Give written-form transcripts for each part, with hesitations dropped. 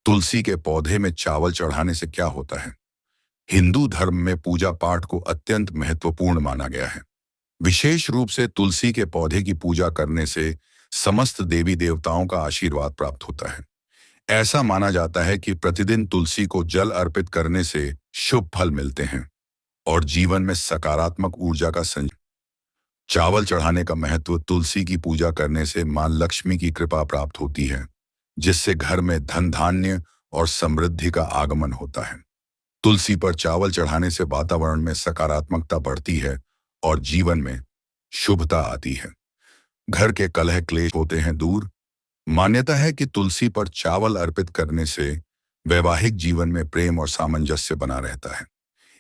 तुलसी के पौधे में चावल चढ़ाने से क्या होता है? हिंदू धर्म में पूजा पाठ को अत्यंत महत्वपूर्ण माना गया है। विशेष रूप से तुलसी के पौधे की पूजा करने से समस्त देवी देवताओं का आशीर्वाद प्राप्त होता है। ऐसा माना जाता है कि प्रतिदिन तुलसी को जल अर्पित करने से शुभ फल मिलते हैं और जीवन में सकारात्मक ऊर्जा का संचार। चावल चढ़ाने का महत्व। तुलसी की पूजा करने से मां लक्ष्मी की कृपा प्राप्त होती है, जिससे घर में धन धान्य और समृद्धि का आगमन होता है। तुलसी पर चावल चढ़ाने से वातावरण में सकारात्मकता बढ़ती है और जीवन में शुभता आती है। घर के कलह क्लेश होते हैं दूर। मान्यता है कि तुलसी पर चावल अर्पित करने से वैवाहिक जीवन में प्रेम और सामंजस्य बना रहता है।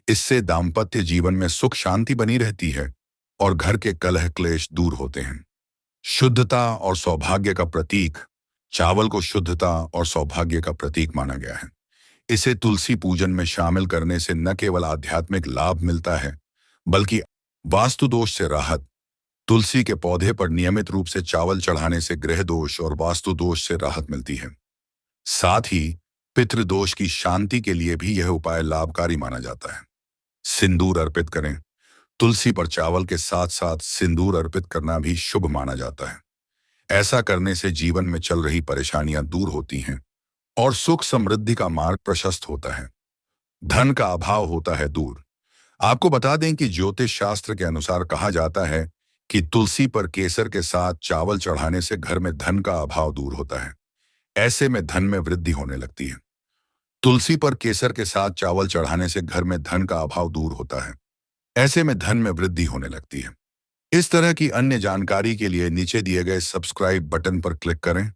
इससे दाम्पत्य जीवन में सुख शांति बनी रहती है और घर के कलह क्लेश दूर होते हैं। शुद्धता और सौभाग्य का प्रतीक। चावल को शुद्धता और सौभाग्य का प्रतीक माना गया है। इसे तुलसी पूजन में शामिल करने से न केवल आध्यात्मिक लाभ मिलता है, बल्कि वास्तु दोष से राहत। तुलसी के पौधे पर नियमित रूप से चावल चढ़ाने से ग्रह दोष और वास्तु दोष से राहत मिलती है। साथ ही पितृदोष की शांति के लिए भी यह उपाय लाभकारी माना जाता है। सिंदूर अर्पित करें। तुलसी पर चावल के साथ साथ सिंदूर अर्पित करना भी शुभ माना जाता है। ऐसा करने से जीवन में चल रही परेशानियां दूर होती हैं और सुख समृद्धि का मार्ग प्रशस्त होता है। धन का अभाव होता है दूर। आपको बता दें कि ज्योतिष शास्त्र के अनुसार कहा जाता है कि तुलसी पर केसर के साथ चावल चढ़ाने से घर में धन का अभाव दूर होता है। ऐसे में धन में वृद्धि होने लगती है। तुलसी पर केसर के साथ चावल चढ़ाने से घर में धन का अभाव दूर होता है। ऐसे में धन में वृद्धि होने लगती है। इस तरह की अन्य जानकारी के लिए नीचे दिए गए सब्सक्राइब बटन पर क्लिक करें।